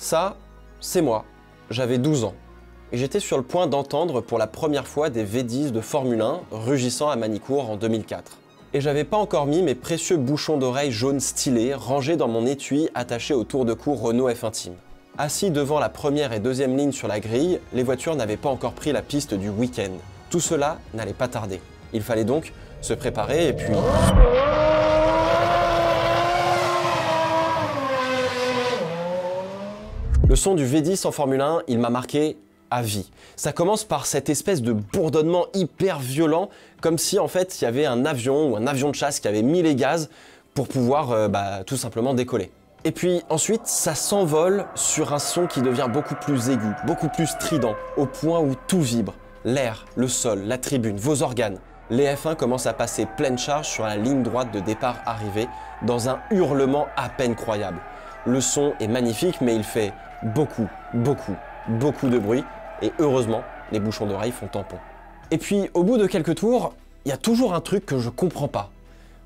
Ça, c'est moi. J'avais 12 ans. Et j'étais sur le point d'entendre pour la première fois des V10 de Formule 1 rugissant à Manicourt en 2004. Et j'avais pas encore mis mes précieux bouchons d'oreilles jaunes stylés rangés dans mon étui attaché au tour de cou Renault F1 Team. Assis devant la première et deuxième ligne sur la grille, les voitures n'avaient pas encore pris la piste du week-end. Tout cela n'allait pas tarder. Il fallait donc se préparer et puis... Le son du V10 en Formule 1, il m'a marqué à vie. Ça commence par cette espèce de bourdonnement hyper violent, comme si en fait il y avait un avion ou un avion de chasse qui avait mis les gaz pour pouvoir tout simplement décoller. Et puis ensuite, ça s'envole sur un son qui devient beaucoup plus aigu, beaucoup plus strident, au point où tout vibre. L'air, le sol, la tribune, vos organes. Les F1 commencent à passer pleine charge sur la ligne droite de départ-arrivée, dans un hurlement à peine croyable. Le son est magnifique, mais il fait beaucoup de bruit, et heureusement, les bouchons d'oreilles font tampon. Et puis, au bout de quelques tours, il y a toujours un truc que je comprends pas.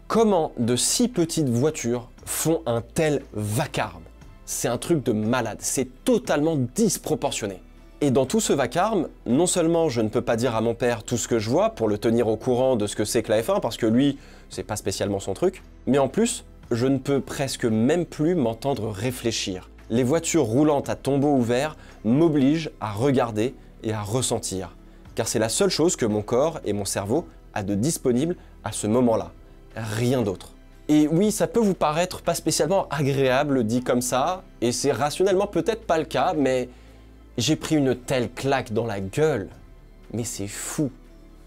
Comment de si petites voitures font un tel vacarme? C'est un truc de malade, c'est totalement disproportionné. Et dans tout ce vacarme, non seulement je ne peux pas dire à mon père tout ce que je vois pour le tenir au courant de ce que c'est que la F1, parce que lui, c'est pas spécialement son truc, mais en plus, je ne peux presque même plus m'entendre réfléchir. Les voitures roulantes à tombeau ouvert m'obligent à regarder et à ressentir, car c'est la seule chose que mon corps et mon cerveau a de disponible à ce moment-là. Rien d'autre. Et oui, ça peut vous paraître pas spécialement agréable dit comme ça, et c'est rationnellement peut-être pas le cas, mais j'ai pris une telle claque dans la gueule. Mais c'est fou.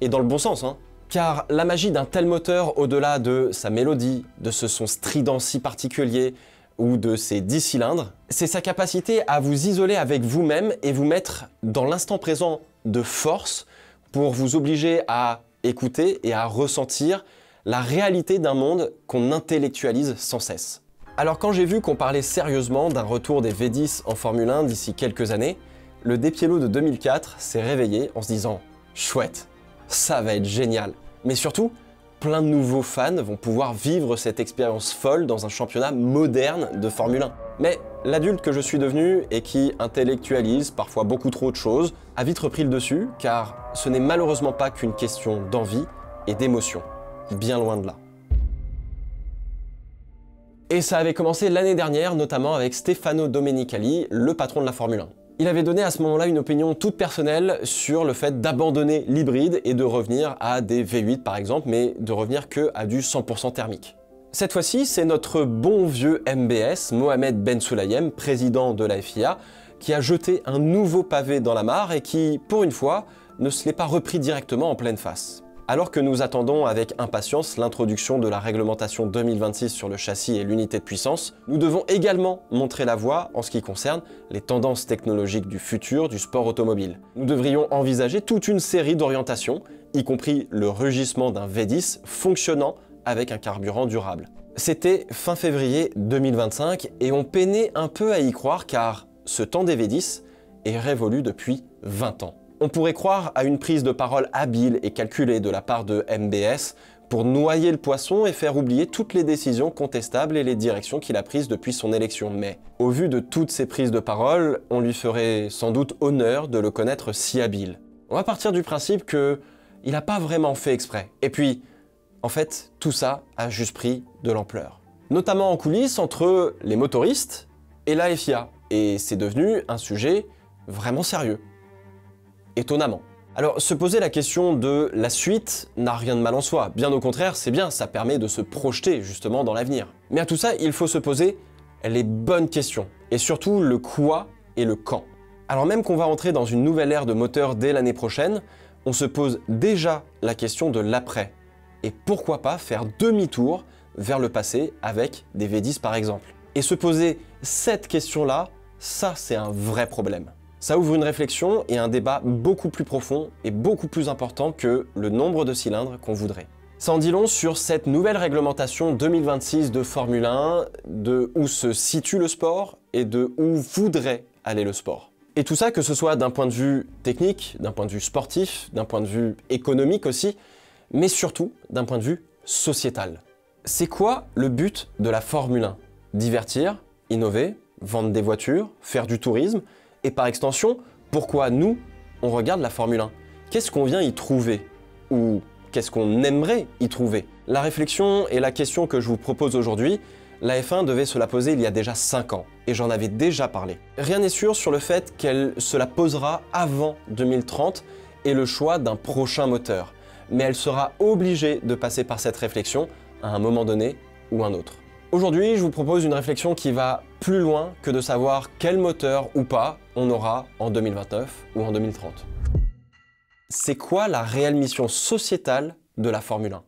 Et dans le bon sens, hein. Car la magie d'un tel moteur, au-delà de sa mélodie, de ce son strident si particulier, ou de ses 10 cylindres, c'est sa capacité à vous isoler avec vous-même et vous mettre dans l'instant présent de force pour vous obliger à écouter et à ressentir la réalité d'un monde qu'on intellectualise sans cesse. Alors quand j'ai vu qu'on parlait sérieusement d'un retour des V10 en Formule 1 d'ici quelques années, le Despiello de 2004 s'est réveillé en se disant « Chouette, ça va être génial !» Mais surtout, plein de nouveaux fans vont pouvoir vivre cette expérience folle dans un championnat moderne de Formule 1. Mais l'adulte que je suis devenu et qui intellectualise parfois beaucoup trop de choses a vite repris le dessus, car ce n'est malheureusement pas qu'une question d'envie et d'émotion. Bien loin de là. Et ça avait commencé l'année dernière, notamment avec Stefano Domenicali, le patron de la Formule 1. Il avait donné à ce moment-là une opinion toute personnelle sur le fait d'abandonner l'hybride et de revenir à des V8 par exemple, mais de revenir que à du 100% thermique. Cette fois-ci, c'est notre bon vieux MBS, Mohamed Ben Sulayem, président de la FIA, qui a jeté un nouveau pavé dans la mare et qui, pour une fois, ne se l'est pas repris directement en pleine face. Alors que nous attendons avec impatience l'introduction de la réglementation 2026 sur le châssis et l'unité de puissance, nous devons également montrer la voie en ce qui concerne les tendances technologiques du futur du sport automobile. Nous devrions envisager toute une série d'orientations, y compris le rugissement d'un V10 fonctionnant avec un carburant durable. C'était fin février 2025 et on peinait un peu à y croire car ce temps des V10 est révolu depuis 20 ans. On pourrait croire à une prise de parole habile et calculée de la part de MBS pour noyer le poisson et faire oublier toutes les décisions contestables et les directions qu'il a prises depuis son élection. Mais au vu de toutes ces prises de parole, on lui ferait sans doute honneur de le connaître si habile. On va partir du principe qu'il n'a pas vraiment fait exprès. Et puis, en fait, tout ça a juste pris de l'ampleur. Notamment en coulisses entre les motoristes et la FIA. Et c'est devenu un sujet vraiment sérieux. Étonnamment. Alors, se poser la question de la suite n'a rien de mal en soi. Bien au contraire, c'est bien, ça permet de se projeter justement dans l'avenir. Mais à tout ça, il faut se poser les bonnes questions. Et surtout, le quoi et le quand. Alors même qu'on va entrer dans une nouvelle ère de moteur dès l'année prochaine, on se pose déjà la question de l'après. Et pourquoi pas faire demi-tour vers le passé avec des V10 par exemple. Et se poser cette question-là, ça c'est un vrai problème. Ça ouvre une réflexion et un débat beaucoup plus profond et beaucoup plus important que le nombre de cylindres qu'on voudrait. Ça en dit long sur cette nouvelle réglementation 2026 de Formule 1, de où se situe le sport et de où voudrait aller le sport. Et tout ça, que ce soit d'un point de vue technique, d'un point de vue sportif, d'un point de vue économique aussi, mais surtout d'un point de vue sociétal. C'est quoi le but de la Formule 1? Divertir, innover, vendre des voitures, faire du tourisme, et par extension, pourquoi nous, on regarde la Formule 1? Qu'est-ce qu'on vient y trouver? Ou qu'est-ce qu'on aimerait y trouver? La réflexion et la question que je vous propose aujourd'hui, la F1 devait se la poser il y a déjà 5 ans, et j'en avais déjà parlé. Rien n'est sûr sur le fait qu'elle se la posera avant 2030 et le choix d'un prochain moteur, mais elle sera obligée de passer par cette réflexion à un moment donné ou un autre. Aujourd'hui, je vous propose une réflexion qui va plus loin que de savoir quel moteur ou pas on aura en 2029 ou en 2030. C'est quoi la réelle mission sociétale de la Formule 1?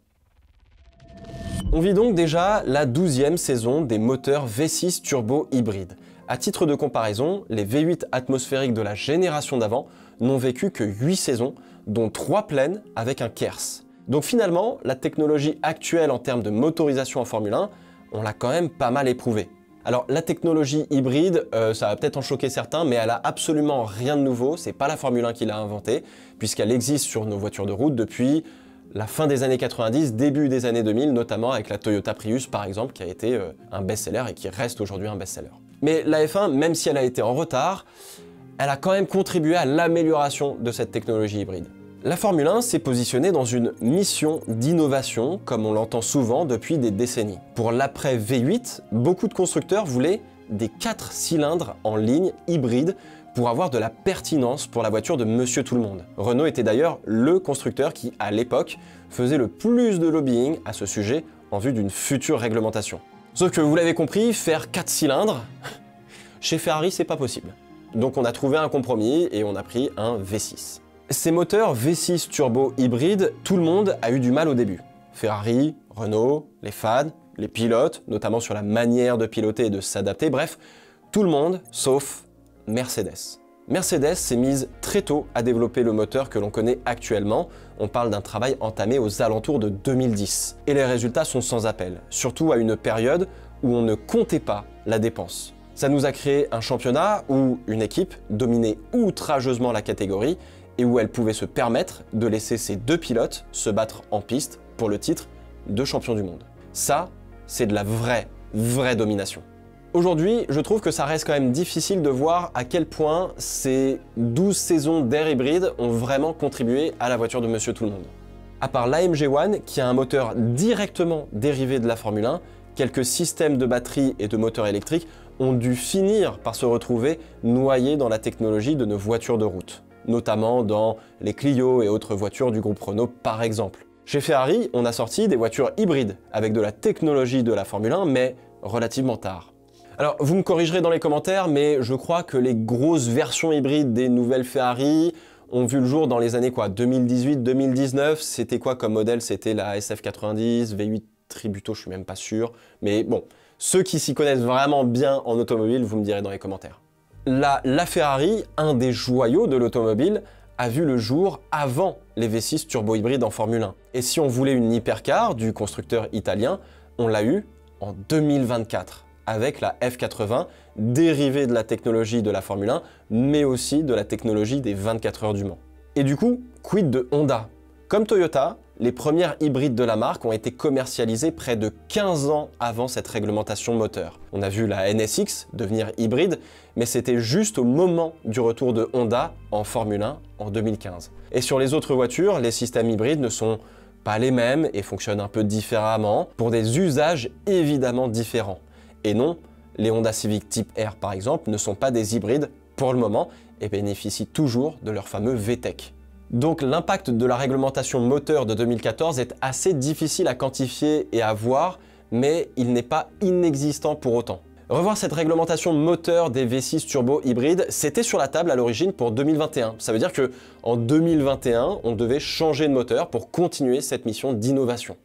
On vit donc déjà la 12e saison des moteurs V6 turbo hybrides. À titre de comparaison, les V8 atmosphériques de la génération d'avant n'ont vécu que 8 saisons, dont 3 pleines avec un Kers. Donc finalement, la technologie actuelle en termes de motorisation en Formule 1, on l'a quand même pas mal éprouvée. Alors la technologie hybride, ça va peut-être en choquer certains, mais elle a absolument rien de nouveau, c'est pas la Formule 1 qui l'a inventée, puisqu'elle existe sur nos voitures de route depuis la fin des années 90, début des années 2000, notamment avec la Toyota Prius par exemple, qui a été un best-seller et qui reste aujourd'hui un best-seller. Mais la F1, même si elle a été en retard, elle a quand même contribué à l'amélioration de cette technologie hybride. La Formule 1 s'est positionnée dans une mission d'innovation, comme on l'entend souvent depuis des décennies. Pour l'après V8, beaucoup de constructeurs voulaient des 4 cylindres en ligne hybrides pour avoir de la pertinence pour la voiture de Monsieur Tout-le-Monde. Renault était d'ailleurs le constructeur qui, à l'époque, faisait le plus de lobbying à ce sujet en vue d'une future réglementation. Sauf que vous l'avez compris, faire 4 cylindres, chez Ferrari, c'est pas possible. Donc on a trouvé un compromis et on a pris un V6. Ces moteurs V6 turbo hybrides, tout le monde a eu du mal au début. Ferrari, Renault, les fans, les pilotes, notamment sur la manière de piloter et de s'adapter, bref, tout le monde sauf Mercedes. Mercedes s'est mise très tôt à développer le moteur que l'on connaît actuellement. On parle d'un travail entamé aux alentours de 2010. Et les résultats sont sans appel, surtout à une période où on ne comptait pas la dépense. Ça nous a créé un championnat où une équipe dominait outrageusement la catégorie et où elle pouvait se permettre de laisser ses 2 pilotes se battre en piste pour le titre de champion du monde. Ça, c'est de la vraie domination. Aujourd'hui, je trouve que ça reste quand même difficile de voir à quel point ces 12 saisons d'air hybride ont vraiment contribué à la voiture de Monsieur Tout-le-Monde. À part l'AMG One, qui a un moteur directement dérivé de la Formule 1, quelques systèmes de batterie et de moteurs électriques ont dû finir par se retrouver noyés dans la technologie de nos voitures de route, notamment dans les Clio et autres voitures du groupe Renault par exemple. Chez Ferrari, on a sorti des voitures hybrides avec de la technologie de la Formule 1, mais relativement tard. Alors, vous me corrigerez dans les commentaires, mais je crois que les grosses versions hybrides des nouvelles Ferrari ont vu le jour dans les années 2018-2019. C'était quoi comme modèle? C'était la SF90, V8 Tributo, je suis même pas sûr. Mais bon, ceux qui s'y connaissent vraiment bien en automobile, vous me direz dans les commentaires. La Ferrari, un des joyaux de l'automobile, a vu le jour avant les V6 turbo hybrides en Formule 1. Et si on voulait une hypercar du constructeur italien, on l'a eu en 2024. Avec la F80, dérivée de la technologie de la Formule 1, mais aussi de la technologie des 24 heures du Mans. Et du coup, quid de Honda? Comme Toyota, les premières hybrides de la marque ont été commercialisées près de 15 ans avant cette réglementation moteur. On a vu la NSX devenir hybride, mais c'était juste au moment du retour de Honda en Formule 1 en 2015. Et sur les autres voitures, les systèmes hybrides ne sont pas les mêmes et fonctionnent un peu différemment, pour des usages évidemment différents. Et non, les Honda Civic Type R par exemple ne sont pas des hybrides pour le moment et bénéficient toujours de leur fameux VTEC. Donc l'impact de la réglementation moteur de 2014 est assez difficile à quantifier et à voir, mais il n'est pas inexistant pour autant. Revoir cette réglementation moteur des V6 turbo hybrides, c'était sur la table à l'origine pour 2021. Ça veut dire que en 2021, on devait changer de moteur pour continuer cette mission d'innovation.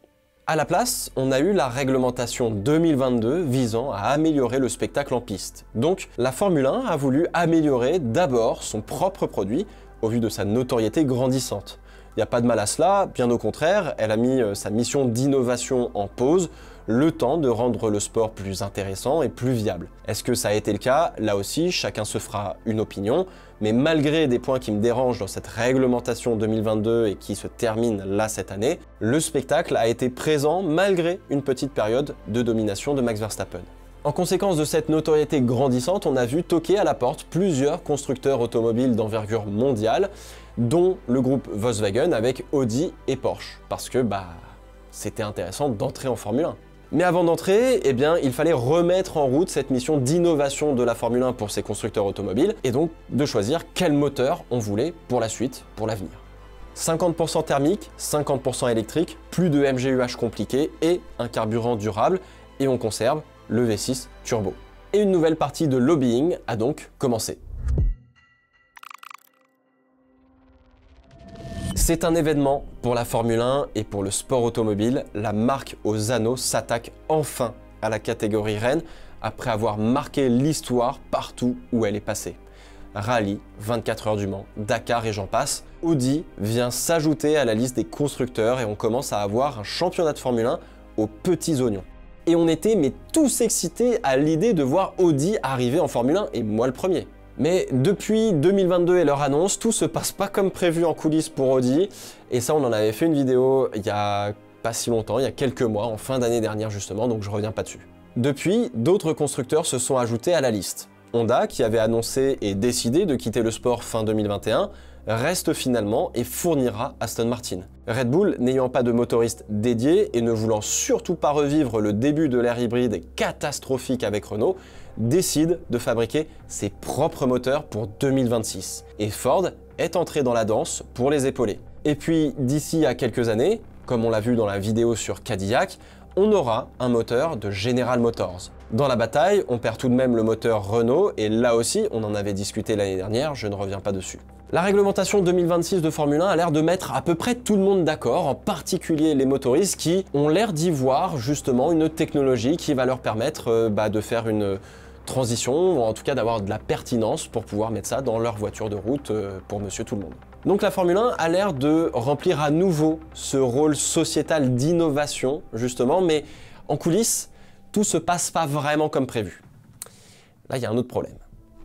À la place, on a eu la réglementation 2022 visant à améliorer le spectacle en piste. Donc la Formule 1 a voulu améliorer d'abord son propre produit au vu de sa notoriété grandissante. Il n'y a pas de mal à cela, bien au contraire, elle a mis sa mission d'innovation en pause, le temps de rendre le sport plus intéressant et plus viable. Est-ce que ça a été le cas? Là aussi, chacun se fera une opinion, mais malgré des points qui me dérangent dans cette réglementation 2022 et qui se termine là cette année, le spectacle a été présent malgré une petite période de domination de Max Verstappen. En conséquence de cette notoriété grandissante, on a vu toquer à la porte plusieurs constructeurs automobiles d'envergure mondiale, dont le groupe Volkswagen avec Audi et Porsche, parce que c'était intéressant d'entrer en Formule 1. Mais avant d'entrer, eh bien, il fallait remettre en route cette mission d'innovation de la Formule 1 pour ces constructeurs automobiles, et donc de choisir quel moteur on voulait pour la suite, pour l'avenir. 50% thermique, 50% électrique, plus de MGUH compliqué et un carburant durable, et on conserve le V6 turbo. Et une nouvelle partie de lobbying a donc commencé. C'est un événement pour la Formule 1 et pour le sport automobile. La marque aux anneaux s'attaque enfin à la catégorie reine après avoir marqué l'histoire partout où elle est passée. Rallye, 24 heures du Mans, Dakar et j'en passe. Audi vient s'ajouter à la liste des constructeurs et on commence à avoir un championnat de Formule 1 aux petits oignons. Et on était tous excités à l'idée de voir Audi arriver en Formule 1 et moi le premier. Mais depuis 2022 et leur annonce, tout se passe pas comme prévu en coulisses pour Audi. Et ça, on en avait fait une vidéo il y a pas si longtemps, il y a quelques mois, en fin d'année dernière justement, donc je reviens pas dessus. Depuis, d'autres constructeurs se sont ajoutés à la liste. Honda, qui avait annoncé et décidé de quitter le sport fin 2021, reste finalement et fournira Aston Martin. Red Bull, n'ayant pas de motoriste dédié et ne voulant surtout pas revivre le début de l'ère hybride catastrophique avec Renault, décide de fabriquer ses propres moteurs pour 2026. Et Ford est entré dans la danse pour les épauler. Et puis d'ici à quelques années, comme on l'a vu dans la vidéo sur Cadillac, on aura un moteur de General Motors. Dans la bataille, on perd tout de même le moteur Renault et là aussi, on en avait discuté l'année dernière, je ne reviens pas dessus. La réglementation 2026 de Formule 1 a l'air de mettre à peu près tout le monde d'accord, en particulier les motoristes qui ont l'air d'y voir justement une technologie qui va leur permettre de faire une transition, ou en tout cas d'avoir de la pertinence pour pouvoir mettre ça dans leur voiture de route pour monsieur tout le monde. Donc la Formule 1 a l'air de remplir à nouveau ce rôle sociétal d'innovation justement, mais en coulisses, tout se passe pas vraiment comme prévu. Là, il y a un autre problème.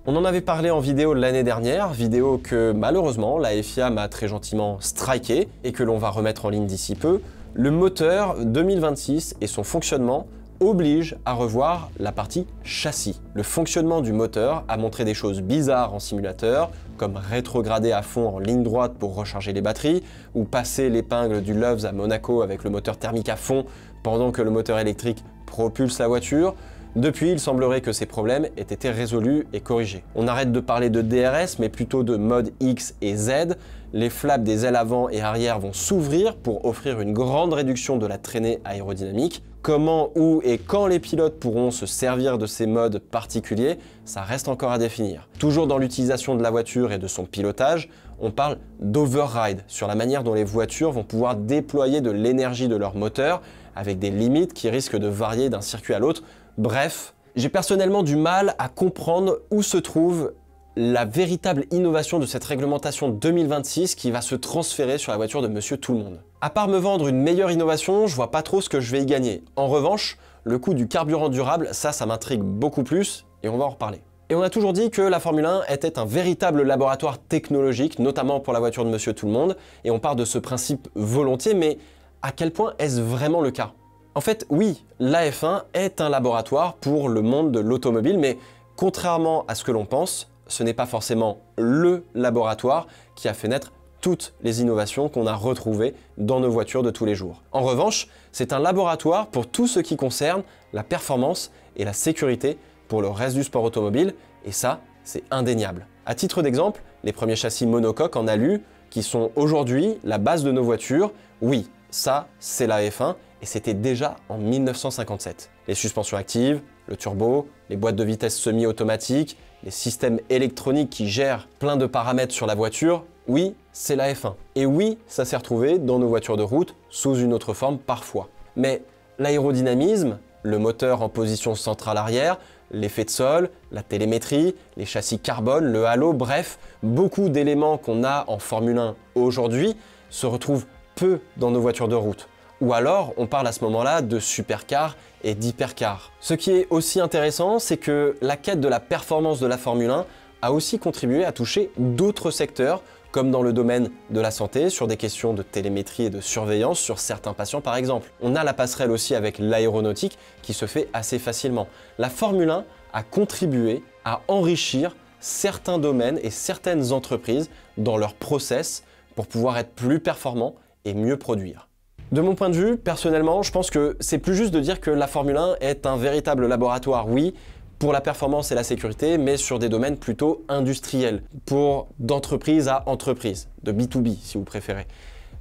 On en avait parlé en vidéo l'année dernière, vidéo que malheureusement la FIA m'a très gentiment striké et que l'on va remettre en ligne d'ici peu. Le moteur 2026 et son fonctionnement oblige à revoir la partie châssis. Le fonctionnement du moteur a montré des choses bizarres en simulateur, comme rétrograder à fond en ligne droite pour recharger les batteries, ou passer l'épingle du Loves à Monaco avec le moteur thermique à fond pendant que le moteur électrique propulse la voiture. Depuis, il semblerait que ces problèmes aient été résolus et corrigés. On arrête de parler de DRS, mais plutôt de mode X et Z. Les flaps des ailes avant et arrière vont s'ouvrir pour offrir une grande réduction de la traînée aérodynamique. Comment, où et quand les pilotes pourront se servir de ces modes particuliers, ça reste encore à définir. Toujours dans l'utilisation de la voiture et de son pilotage, on parle d'override, sur la manière dont les voitures vont pouvoir déployer de l'énergie de leur moteur, avec des limites qui risquent de varier d'un circuit à l'autre. Bref, j'ai personnellement du mal à comprendre où se trouve la véritable innovation de cette réglementation 2026 qui va se transférer sur la voiture de monsieur tout le monde. À part me vendre une meilleure innovation, je vois pas trop ce que je vais y gagner. En revanche, le coût du carburant durable, ça m'intrigue beaucoup plus et on va en reparler. Et on a toujours dit que la Formule 1 était un véritable laboratoire technologique, notamment pour la voiture de monsieur tout le monde, et on part de ce principe volontiers, mais à quel point est-ce vraiment le cas? En fait, oui, la F1 est un laboratoire pour le monde de l'automobile, mais contrairement à ce que l'on pense, ce n'est pas forcément le laboratoire qui a fait naître toutes les innovations qu'on a retrouvées dans nos voitures de tous les jours. En revanche, c'est un laboratoire pour tout ce qui concerne la performance et la sécurité pour le reste du sport automobile, et ça, c'est indéniable. À titre d'exemple, les premiers châssis monocoques en alu, qui sont aujourd'hui la base de nos voitures, oui, ça, c'est la F1, et c'était déjà en 1957. Les suspensions actives, le turbo, les boîtes de vitesse semi-automatiques, les systèmes électroniques qui gèrent plein de paramètres sur la voiture, oui, c'est la F1. Et oui, ça s'est retrouvé dans nos voitures de route, sous une autre forme parfois. Mais l'aérodynamisme, le moteur en position centrale arrière, l'effet de sol, la télémétrie, les châssis carbone, le halo, bref, beaucoup d'éléments qu'on a en Formule 1 aujourd'hui se retrouvent peu dans nos voitures de route. Ou alors, on parle à ce moment-là de supercars et d'hypercars. Ce qui est aussi intéressant, c'est que la quête de la performance de la Formule 1 a aussi contribué à toucher d'autres secteurs comme dans le domaine de la santé, sur des questions de télémétrie et de surveillance sur certains patients par exemple. On a la passerelle aussi avec l'aéronautique qui se fait assez facilement. La Formule 1 a contribué à enrichir certains domaines et certaines entreprises dans leur process pour pouvoir être plus performants et mieux produire. De mon point de vue, personnellement, je pense que c'est plus juste de dire que la Formule 1 est un véritable laboratoire, oui, pour la performance et la sécurité, mais sur des domaines plutôt industriels, pour d'entreprise à entreprise, de B2B si vous préférez.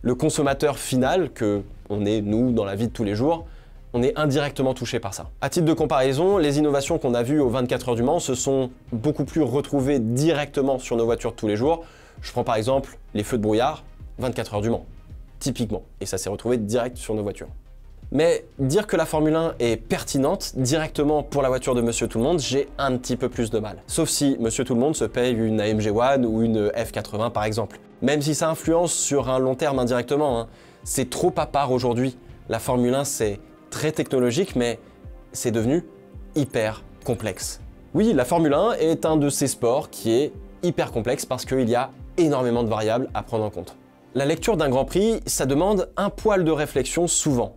Le consommateur final, que on est nous dans la vie de tous les jours, on est indirectement touché par ça. À titre de comparaison, les innovations qu'on a vues aux 24 heures du Mans se sont beaucoup plus retrouvées directement sur nos voitures de tous les jours. Je prends par exemple les feux de brouillard, 24 heures du Mans, typiquement, et ça s'est retrouvé direct sur nos voitures. Mais dire que la Formule 1 est pertinente directement pour la voiture de Monsieur Tout-le-Monde, j'ai un petit peu plus de mal. Sauf si Monsieur Tout-le-Monde se paye une AMG One ou une F80 par exemple. Même si ça influence sur un long terme indirectement, hein. C'est trop à part aujourd'hui. La Formule 1, c'est très technologique, mais c'est devenu hyper complexe. Oui, la Formule 1 est un de ces sports qui est hyper complexe parce qu'il y a énormément de variables à prendre en compte. La lecture d'un Grand Prix, ça demande un poil de réflexion souvent.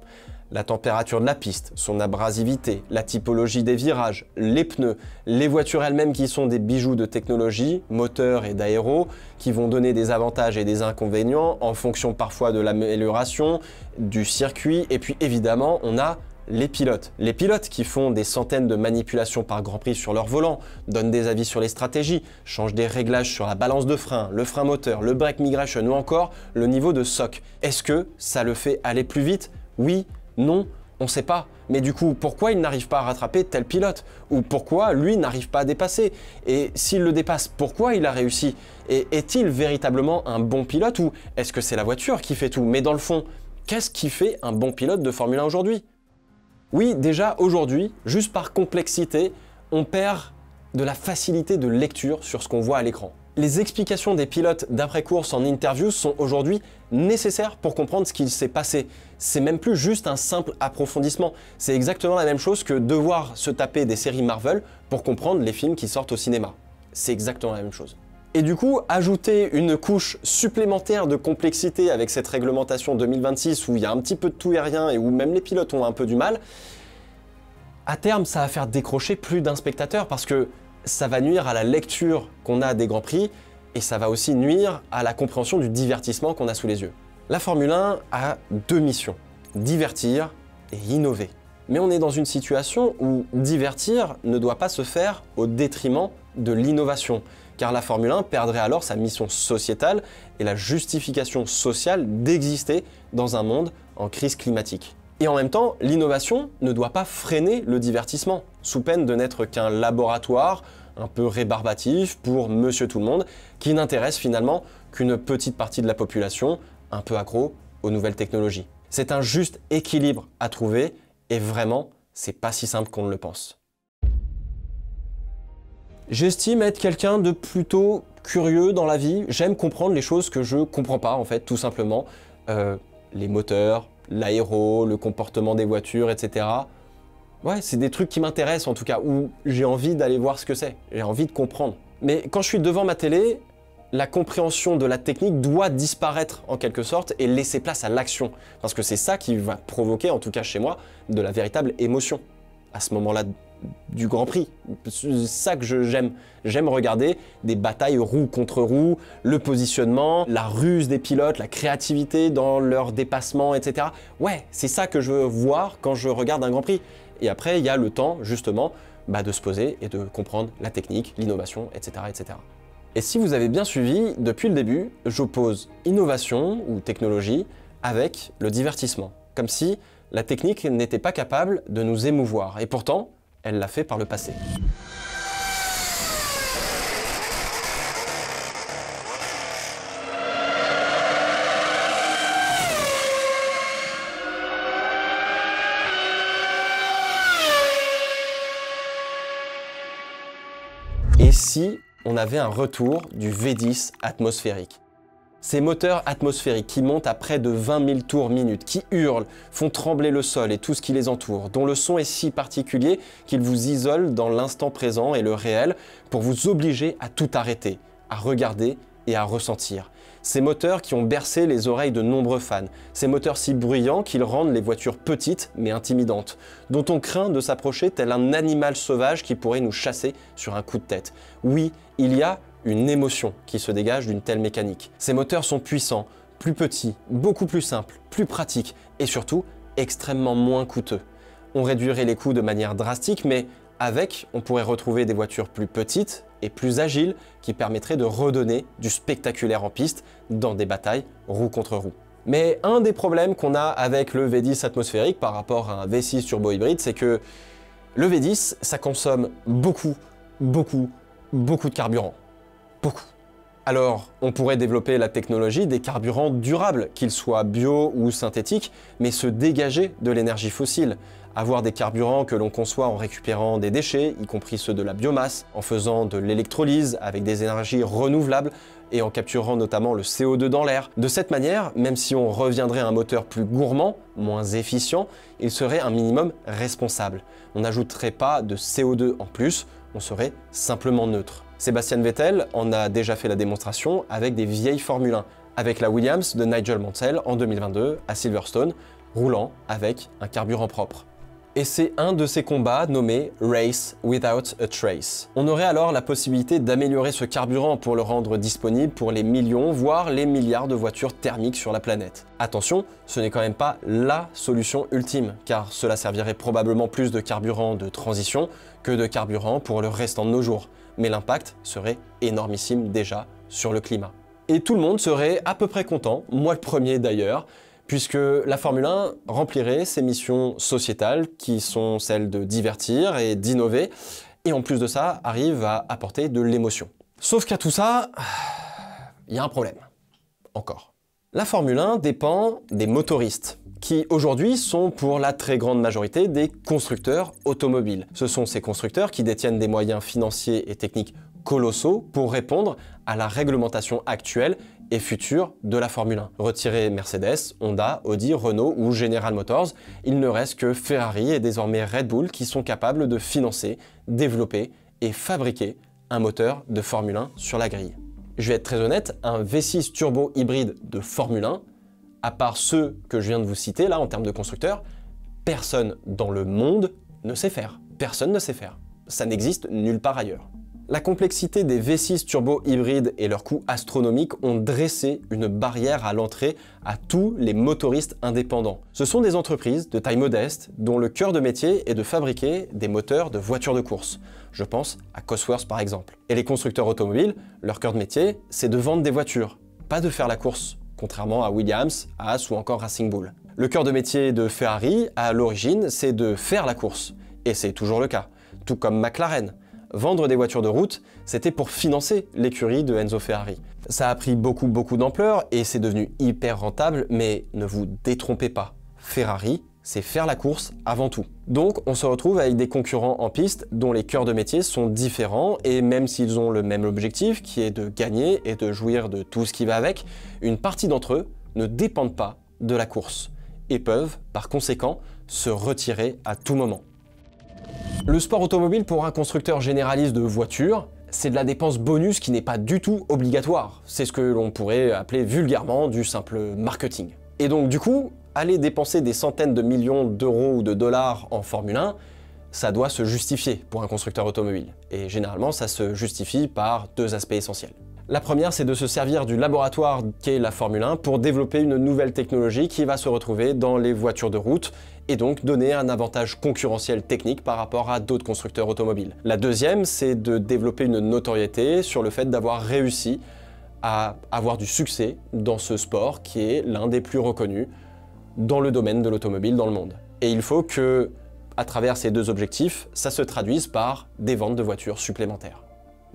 La température de la piste, son abrasivité, la typologie des virages, les pneus, les voitures elles-mêmes qui sont des bijoux de technologie, moteurs et d'aéro, qui vont donner des avantages et des inconvénients en fonction parfois de l'amélioration, du circuit, et puis évidemment on a les pilotes. Les pilotes qui font des centaines de manipulations par Grand Prix sur leur volant, donnent des avis sur les stratégies, changent des réglages sur la balance de frein, le frein moteur, le brake migration ou encore le niveau de SOC. Est-ce que ça le fait aller plus vite? Oui, non, on ne sait pas. Mais du coup, pourquoi il n'arrive pas à rattraper tel pilote? Ou pourquoi lui n'arrive pas à dépasser? Et s'il le dépasse, pourquoi il a réussi? Et est-il véritablement un bon pilote ou est-ce que c'est la voiture qui fait tout? Mais dans le fond, qu'est-ce qui fait un bon pilote de Formule 1 aujourd'hui? Oui, déjà aujourd'hui, juste par complexité, on perd de la facilité de lecture sur ce qu'on voit à l'écran. Les explications des pilotes d'après-course en interview sont aujourd'hui nécessaires pour comprendre ce qu'il s'est passé. C'est même plus juste un simple approfondissement. C'est exactement la même chose que devoir se taper des séries Marvel pour comprendre les films qui sortent au cinéma. C'est exactement la même chose. Et du coup, ajouter une couche supplémentaire de complexité avec cette réglementation 2026 où il y a un petit peu de tout et rien et où même les pilotes ont un peu du mal, à terme, ça va faire décrocher plus d'un spectateur parce que ça va nuire à la lecture qu'on a des Grands Prix et ça va aussi nuire à la compréhension du divertissement qu'on a sous les yeux. La Formule 1 a deux missions, divertir et innover. Mais on est dans une situation où divertir ne doit pas se faire au détriment de l'innovation, car la Formule 1 perdrait alors sa mission sociétale et la justification sociale d'exister dans un monde en crise climatique. Et en même temps, l'innovation ne doit pas freiner le divertissement, sous peine de n'être qu'un laboratoire un peu rébarbatif pour Monsieur Tout-le-Monde, qui n'intéresse finalement qu'une petite partie de la population, un peu accro aux nouvelles technologies. C'est un juste équilibre à trouver, et vraiment, c'est pas si simple qu'on ne le pense. J'estime être quelqu'un de plutôt curieux dans la vie, j'aime comprendre les choses que je comprends pas en fait, tout simplement. Les moteurs, l'aéro, le comportement des voitures, etc. Ouais, c'est des trucs qui m'intéressent en tout cas, où j'ai envie d'aller voir ce que c'est, j'ai envie de comprendre. Mais quand je suis devant ma télé, la compréhension de la technique doit disparaître en quelque sorte et laisser place à l'action. Parce que c'est ça qui va provoquer, en tout cas chez moi, de la véritable émotion à ce moment-là du Grand Prix. C'est ça que j'aime. J'aime regarder des batailles roue contre roue, le positionnement, la ruse des pilotes, la créativité dans leur dépassement, etc. Ouais, c'est ça que je veux voir quand je regarde un Grand Prix. Et après, il y a le temps, justement, de se poser et de comprendre la technique, l'innovation, etc., etc. Et si vous avez bien suivi, depuis le début, j'oppose innovation ou technologie avec le divertissement. Comme si la technique n'était pas capable de nous émouvoir. Et pourtant, elle l'a fait par le passé. Et si on avait un retour du V10 atmosphérique? Ces moteurs atmosphériques qui montent à près de 20 000 tours minute, qui hurlent, font trembler le sol et tout ce qui les entoure, dont le son est si particulier qu'il vous isole dans l'instant présent et le réel pour vous obliger à tout arrêter, à regarder et à ressentir. Ces moteurs qui ont bercé les oreilles de nombreux fans, ces moteurs si bruyants qu'ils rendent les voitures petites mais intimidantes, dont on craint de s'approcher tel un animal sauvage qui pourrait nous chasser sur un coup de tête. Oui, il y a une émotion qui se dégage d'une telle mécanique. Ces moteurs sont puissants, plus petits, beaucoup plus simples, plus pratiques et surtout extrêmement moins coûteux. On réduirait les coûts de manière drastique, mais avec, on pourrait retrouver des voitures plus petites et plus agiles qui permettraient de redonner du spectaculaire en piste dans des batailles roue contre roue. Mais un des problèmes qu'on a avec le V10 atmosphérique par rapport à un V6 turbo hybride, c'est que le V10, ça consomme beaucoup de carburant. Beaucoup. Alors, on pourrait développer la technologie des carburants durables, qu'ils soient bio ou synthétiques, mais se dégager de l'énergie fossile. Avoir des carburants que l'on conçoit en récupérant des déchets, y compris ceux de la biomasse, en faisant de l'électrolyse avec des énergies renouvelables et en capturant notamment le CO2 dans l'air. De cette manière, même si on reviendrait à un moteur plus gourmand, moins efficient, il serait un minimum responsable. On n'ajouterait pas de CO2 en plus, on serait simplement neutre. Sebastian Vettel en a déjà fait la démonstration avec des vieilles Formule 1, avec la Williams de Nigel Mansell en 2022 à Silverstone, roulant avec un carburant propre. Et c'est un de ces combats nommé Race Without a Trace. On aurait alors la possibilité d'améliorer ce carburant pour le rendre disponible pour les millions, voire les milliards de voitures thermiques sur la planète. Attention, ce n'est quand même pas la solution ultime, car cela servirait probablement plus de carburant de transition que de carburant pour le restant de nos jours. Mais l'impact serait énormissime déjà sur le climat. Et tout le monde serait à peu près content, moi le premier d'ailleurs, puisque la Formule 1 remplirait ses missions sociétales qui sont celles de divertir et d'innover, et en plus de ça, arrive à apporter de l'émotion. Sauf qu'à tout ça, il y a un problème. Encore. La Formule 1 dépend des motoristes, qui aujourd'hui sont pour la très grande majorité des constructeurs automobiles. Ce sont ces constructeurs qui détiennent des moyens financiers et techniques colossaux pour répondre à la réglementation actuelle et future de la Formule 1. Retirez Mercedes, Honda, Audi, Renault ou General Motors, il ne reste que Ferrari et désormais Red Bull qui sont capables de financer, développer et fabriquer un moteur de Formule 1 sur la grille. Je vais être très honnête, un V6 turbo hybride de Formule 1, à part ceux que je viens de vous citer là en termes de constructeurs, personne dans le monde ne sait faire. Personne ne sait faire. Ça n'existe nulle part ailleurs. La complexité des V6 turbo hybrides et leurs coûts astronomiques ont dressé une barrière à l'entrée à tous les motoristes indépendants. Ce sont des entreprises de taille modeste dont le cœur de métier est de fabriquer des moteurs de voitures de course. Je pense à Cosworth par exemple. Et les constructeurs automobiles, leur cœur de métier, c'est de vendre des voitures, pas de faire la course, contrairement à Williams, Haas ou encore Racing Bull. Le cœur de métier de Ferrari, à l'origine, c'est de faire la course. Et c'est toujours le cas. Tout comme McLaren. Vendre des voitures de route, c'était pour financer l'écurie de Enzo Ferrari. Ça a pris beaucoup d'ampleur et c'est devenu hyper rentable, mais ne vous détrompez pas. Ferrari, c'est faire la course avant tout. Donc on se retrouve avec des concurrents en piste dont les cœurs de métier sont différents et même s'ils ont le même objectif qui est de gagner et de jouir de tout ce qui va avec, une partie d'entre eux ne dépendent pas de la course et peuvent par conséquent se retirer à tout moment. Le sport automobile pour un constructeur généraliste de voitures, c'est de la dépense bonus qui n'est pas du tout obligatoire. C'est ce que l'on pourrait appeler vulgairement du simple marketing. Et donc du coup, aller dépenser des centaines de millions d'euros ou de dollars en Formule 1, ça doit se justifier pour un constructeur automobile. Et généralement, ça se justifie par deux aspects essentiels. La première, c'est de se servir du laboratoire qu'est la Formule 1 pour développer une nouvelle technologie qui va se retrouver dans les voitures de route et donc donner un avantage concurrentiel technique par rapport à d'autres constructeurs automobiles. La deuxième, c'est de développer une notoriété sur le fait d'avoir réussi à avoir du succès dans ce sport qui est l'un des plus reconnus dans le domaine de l'automobile dans le monde. Et il faut que, à travers ces deux objectifs, ça se traduise par des ventes de voitures supplémentaires.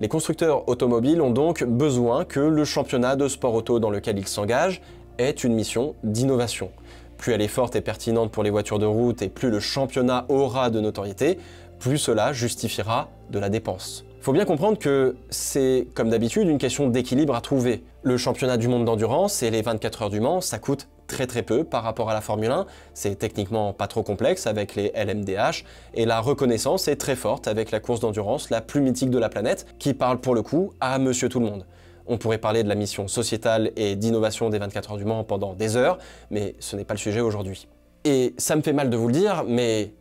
Les constructeurs automobiles ont donc besoin que le championnat de sport auto dans lequel ils s'engagent ait une mission d'innovation. Plus elle est forte et pertinente pour les voitures de route et plus le championnat aura de notoriété, plus cela justifiera de la dépense. Il faut bien comprendre que c'est, comme d'habitude, une question d'équilibre à trouver. Le championnat du monde d'endurance et les 24 heures du Mans, ça coûte très peu par rapport à la Formule 1, c'est techniquement pas trop complexe avec les LMDH, et la reconnaissance est très forte avec la course d'endurance la plus mythique de la planète, qui parle pour le coup à monsieur tout le monde. On pourrait parler de la mission sociétale et d'innovation des 24 heures du Mans pendant des heures, mais ce n'est pas le sujet aujourd'hui. Et ça me fait mal de vous le dire, mais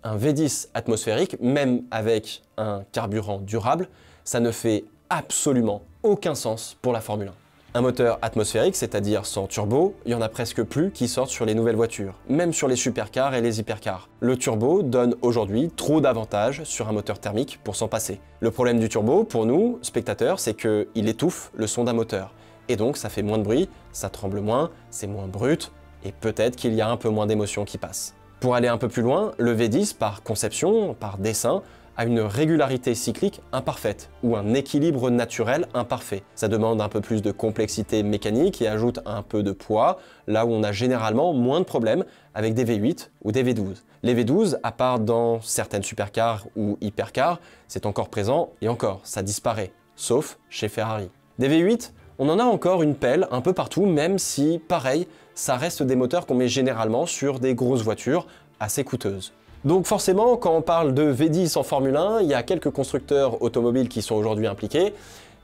un V10 atmosphérique, même avec un carburant durable, ça ne fait absolument aucun sens pour la Formule 1. Un moteur atmosphérique, c'est-à-dire sans turbo, il y en a presque plus qui sortent sur les nouvelles voitures, même sur les supercars et les hypercars. Le turbo donne aujourd'hui trop d'avantages sur un moteur thermique pour s'en passer. Le problème du turbo, pour nous, spectateurs, c'est qu'il étouffe le son d'un moteur. Et donc ça fait moins de bruit, ça tremble moins, c'est moins brut, et peut-être qu'il y a un peu moins d'émotion qui passe. Pour aller un peu plus loin, le V10, par conception, par dessin, a une régularité cyclique imparfaite, ou un équilibre naturel imparfait. Ça demande un peu plus de complexité mécanique et ajoute un peu de poids, là où on a généralement moins de problèmes avec des V8 ou des V12. Les V12, à part dans certaines supercars ou hypercars, c'est encore présent, et encore, ça disparaît, sauf chez Ferrari. Des V8, on en a encore une pelle un peu partout, même si, pareil, ça reste des moteurs qu'on met généralement sur des grosses voitures assez coûteuses. Donc forcément, quand on parle de V10 en Formule 1, il y a quelques constructeurs automobiles qui sont aujourd'hui impliqués,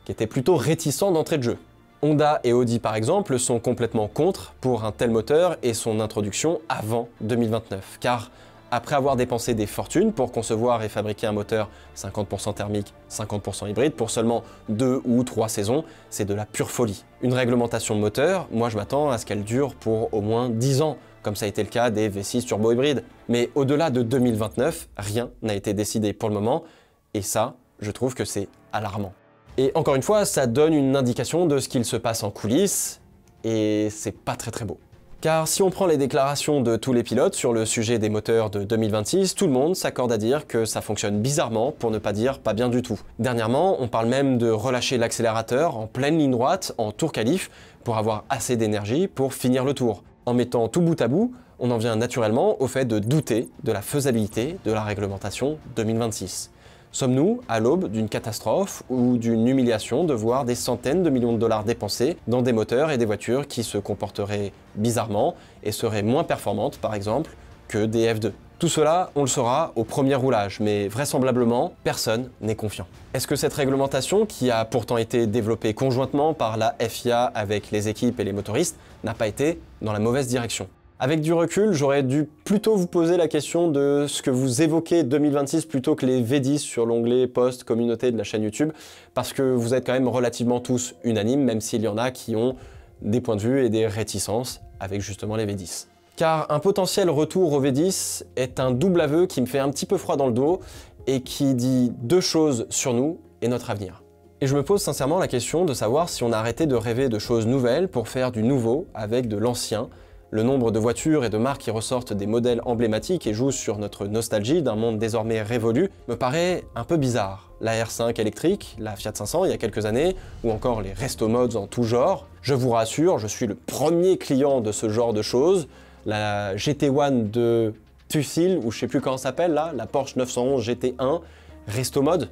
qui étaient plutôt réticents d'entrée de jeu. Honda et Audi par exemple sont complètement contre pour un tel moteur et son introduction avant 2029, car après avoir dépensé des fortunes pour concevoir et fabriquer un moteur 50% thermique, 50% hybride pour seulement 2 ou 3 saisons, c'est de la pure folie. Une réglementation de moteur, moi je m'attends à ce qu'elle dure pour au moins 10 ans, comme ça a été le cas des V6 turbo hybrides. Mais au-delà de 2029, rien n'a été décidé pour le moment, et ça, je trouve que c'est alarmant. Et encore une fois, ça donne une indication de ce qu'il se passe en coulisses, et c'est pas très beau. Car si on prend les déclarations de tous les pilotes sur le sujet des moteurs de 2026, tout le monde s'accorde à dire que ça fonctionne bizarrement, pour ne pas dire pas bien du tout. Dernièrement, on parle même de relâcher l'accélérateur en pleine ligne droite, en tour qualif, pour avoir assez d'énergie pour finir le tour. En mettant tout bout à bout, on en vient naturellement au fait de douter de la faisabilité de la réglementation 2026. Sommes-nous à l'aube d'une catastrophe ou d'une humiliation de voir des centaines de millions de dollars dépensés dans des moteurs et des voitures qui se comporteraient bizarrement et seraient moins performantes, par exemple, que des F2? Tout cela, on le saura au premier roulage, mais vraisemblablement, personne n'est confiant. Est-ce que cette réglementation, qui a pourtant été développée conjointement par la FIA avec les équipes et les motoristes, n'a pas été dans la mauvaise direction? Avec du recul, j'aurais dû plutôt vous poser la question de ce que vous évoquez 2026 plutôt que les V10 sur l'onglet post communauté de la chaîne YouTube, parce que vous êtes quand même relativement tous unanimes, même s'il y en a qui ont des points de vue et des réticences avec justement les V10. Car un potentiel retour au V10 est un double aveu qui me fait un petit peu froid dans le dos et qui dit deux choses sur nous et notre avenir. Et je me pose sincèrement la question de savoir si on a arrêté de rêver de choses nouvelles pour faire du nouveau avec de l'ancien. Le nombre de voitures et de marques qui ressortent des modèles emblématiques et jouent sur notre nostalgie d'un monde désormais révolu me paraît un peu bizarre. La R5 électrique, la Fiat 500 il y a quelques années, ou encore les resto mods en tout genre. Je vous rassure, je suis le premier client de ce genre de choses. La GT1 de Tucil, ou je sais plus comment ça s'appelle là, la Porsche 911 GT1, resto mode,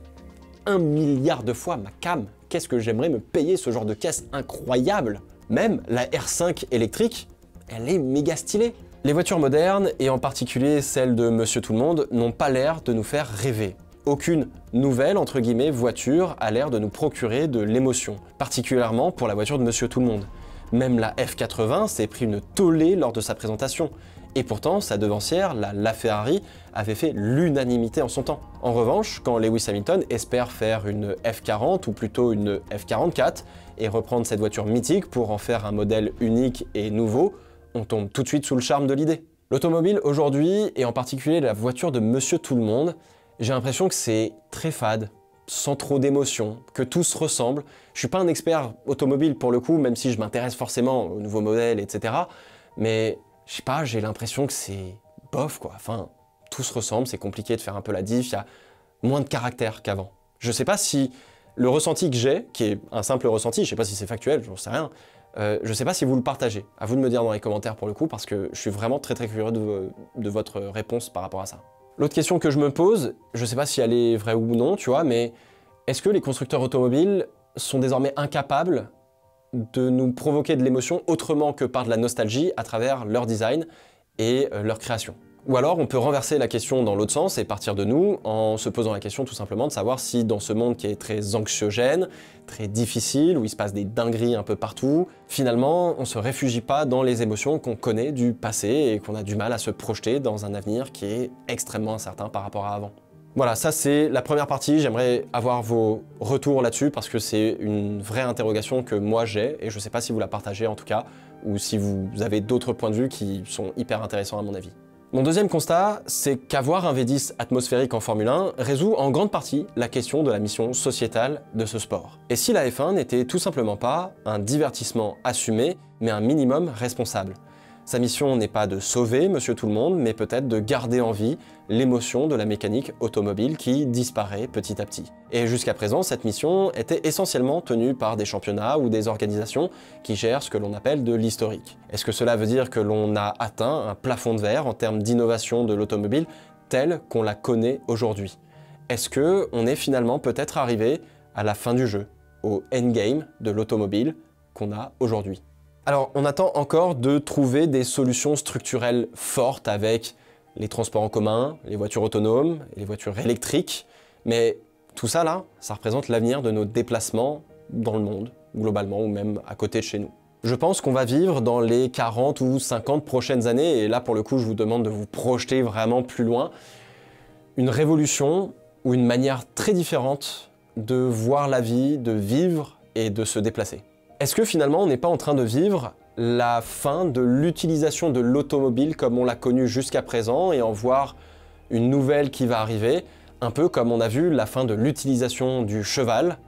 1 milliard de fois ma cam. Qu'est-ce que j'aimerais me payer ce genre de caisse incroyable. Même la R5 électrique, elle est méga stylée. Les voitures modernes, et en particulier celles de Monsieur Tout-le-Monde, n'ont pas l'air de nous faire rêver. Aucune nouvelle, entre guillemets, voiture a l'air de nous procurer de l'émotion, particulièrement pour la voiture de Monsieur Tout-le-Monde. Même la F80 s'est pris une tollée lors de sa présentation. Et pourtant, sa devancière, la Ferrari, avait fait l'unanimité en son temps. En revanche, quand Lewis Hamilton espère faire une F40 ou plutôt une F44 et reprendre cette voiture mythique pour en faire un modèle unique et nouveau, on tombe tout de suite sous le charme de l'idée. L'automobile aujourd'hui, et en particulier la voiture de Monsieur Tout-le-Monde, j'ai l'impression que c'est très fade, sans trop d'émotion, que tout se ressemble. Je suis pas un expert automobile pour le coup, même si je m'intéresse forcément aux nouveaux modèles, etc. Mais je sais pas, j'ai l'impression que c'est bof quoi. Enfin, tout se ressemble, c'est compliqué de faire un peu la diff, il y a moins de caractère qu'avant. Je sais pas si le ressenti que j'ai, qui est un simple ressenti, je sais pas si c'est factuel, j'en sais rien, je sais pas si vous le partagez. À vous de me dire dans les commentaires pour le coup, parce que je suis vraiment très curieux de votre réponse par rapport à ça. L'autre question que je me pose, je sais pas si elle est vraie ou non, tu vois, mais est-ce que les constructeurs automobiles sont désormais incapables de nous provoquer de l'émotion autrement que par de la nostalgie à travers leur design et leur création? Ou alors on peut renverser la question dans l'autre sens et partir de nous en se posant la question tout simplement de savoir si dans ce monde qui est très anxiogène, très difficile, où il se passe des dingueries un peu partout, finalement on se réfugie pas dans les émotions qu'on connaît du passé et qu'on a du mal à se projeter dans un avenir qui est extrêmement incertain par rapport à avant. Voilà, ça c'est la première partie, j'aimerais avoir vos retours là-dessus parce que c'est une vraie interrogation que moi j'ai et je sais pas si vous la partagez en tout cas, ou si vous avez d'autres points de vue qui sont hyper intéressants à mon avis. Mon deuxième constat, c'est qu'avoir un V10 atmosphérique en Formule 1 résout en grande partie la question de la mission sociétale de ce sport. Et si la F1 n'était tout simplement pas un divertissement assumé, mais un minimum responsable? Sa mission n'est pas de sauver Monsieur Tout-le-Monde, mais peut-être de garder en vie l'émotion de la mécanique automobile qui disparaît petit à petit. Et jusqu'à présent, cette mission était essentiellement tenue par des championnats ou des organisations qui gèrent ce que l'on appelle de l'historique. Est-ce que cela veut dire que l'on a atteint un plafond de verre en termes d'innovation de l'automobile telle qu'on la connaît aujourd'hui? Est-ce qu'on est finalement peut-être arrivé à la fin du jeu, au endgame de l'automobile qu'on a aujourd'hui? Alors, on attend encore de trouver des solutions structurelles fortes avec les transports en commun, les voitures autonomes, les voitures électriques, mais tout ça là, ça représente l'avenir de nos déplacements dans le monde, globalement, ou même à côté de chez nous. Je pense qu'on va vivre dans les 40 ou 50 prochaines années, et là pour le coup je vous demande de vous projeter vraiment plus loin, une révolution ou une manière très différente de voir la vie, de vivre et de se déplacer. Est-ce que finalement on n'est pas en train de vivre la fin de l'utilisation de l'automobile comme on l'a connue jusqu'à présent et en voir une nouvelle qui va arriver, un peu comme on a vu la fin de l'utilisation du cheval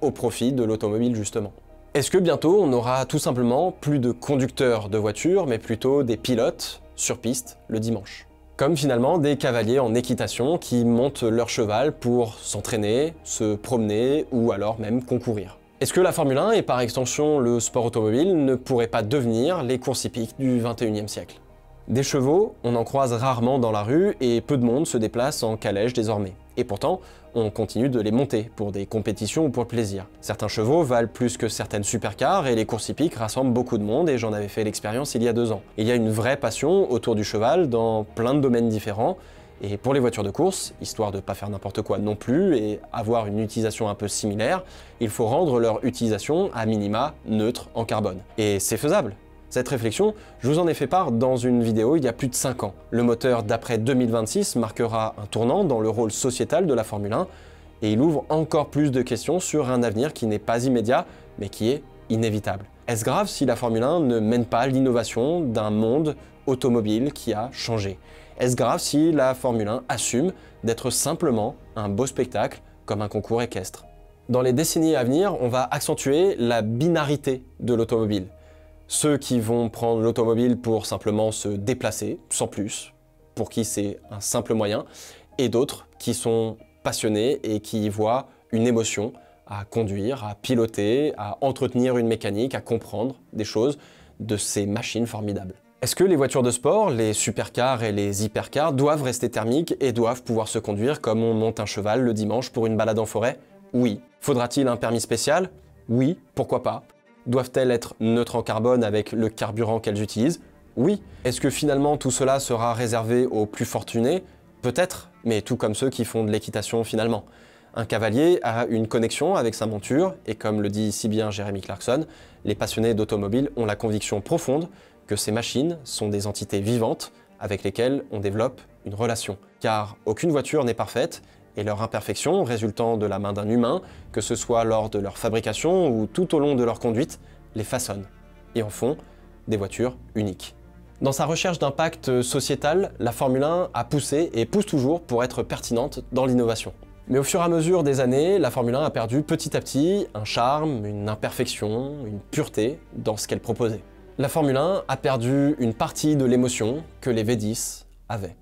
au profit de l'automobile justement? Est-ce que bientôt on aura tout simplement plus de conducteurs de voitures mais plutôt des pilotes sur piste le dimanche? Comme finalement des cavaliers en équitation qui montent leur cheval pour s'entraîner, se promener ou alors même concourir. Est-ce que la Formule 1 et par extension le sport automobile ne pourraient pas devenir les courses hippiques du XXIe siècle? Des chevaux, on en croise rarement dans la rue et peu de monde se déplace en calèche désormais. Et pourtant, on continue de les monter pour des compétitions ou pour le plaisir. Certains chevaux valent plus que certaines supercars et les courses hippiques rassemblent beaucoup de monde et j'en avais fait l'expérience il y a 2 ans. Il y a une vraie passion autour du cheval dans plein de domaines différents. Et pour les voitures de course, histoire de ne pas faire n'importe quoi non plus et avoir une utilisation un peu similaire, il faut rendre leur utilisation à minima neutre en carbone. Et c'est faisable. Cette réflexion, je vous en ai fait part dans une vidéo il y a plus de 5 ans. Le moteur d'après 2026 marquera un tournant dans le rôle sociétal de la Formule 1 et il ouvre encore plus de questions sur un avenir qui n'est pas immédiat mais qui est inévitable. Est-ce grave si la Formule 1 ne mène pas l'innovation d'un monde automobile qui a changé? Est-ce grave si la Formule 1 assume d'être simplement un beau spectacle comme un concours équestre? Dans les décennies à venir, on va accentuer la binarité de l'automobile. Ceux qui vont prendre l'automobile pour simplement se déplacer, sans plus, pour qui c'est un simple moyen, et d'autres qui sont passionnés et qui y voient une émotion à conduire, à piloter, à entretenir une mécanique, à comprendre des choses de ces machines formidables. Est-ce que les voitures de sport, les supercars et les hypercars doivent rester thermiques et doivent pouvoir se conduire comme on monte un cheval le dimanche pour une balade en forêt? Oui. Faudra-t-il un permis spécial? Oui, pourquoi pas. Doivent-elles être neutres en carbone avec le carburant qu'elles utilisent? Oui. Est-ce que finalement tout cela sera réservé aux plus fortunés? Peut-être, mais tout comme ceux qui font de l'équitation finalement. Un cavalier a une connexion avec sa monture et comme le dit si bien Jeremy Clarkson, les passionnés d'automobile ont la conviction profonde que ces machines sont des entités vivantes avec lesquelles on développe une relation. Car aucune voiture n'est parfaite et leurs imperfections résultant de la main d'un humain, que ce soit lors de leur fabrication ou tout au long de leur conduite, les façonnent et en font des voitures uniques. Dans sa recherche d'impact sociétal, la Formule 1 a poussé et pousse toujours pour être pertinente dans l'innovation. Mais au fur et à mesure des années, la Formule 1 a perdu petit à petit un charme, une imperfection, une pureté dans ce qu'elle proposait. La Formule 1 a perdu une partie de l'émotion que les V10 avaient.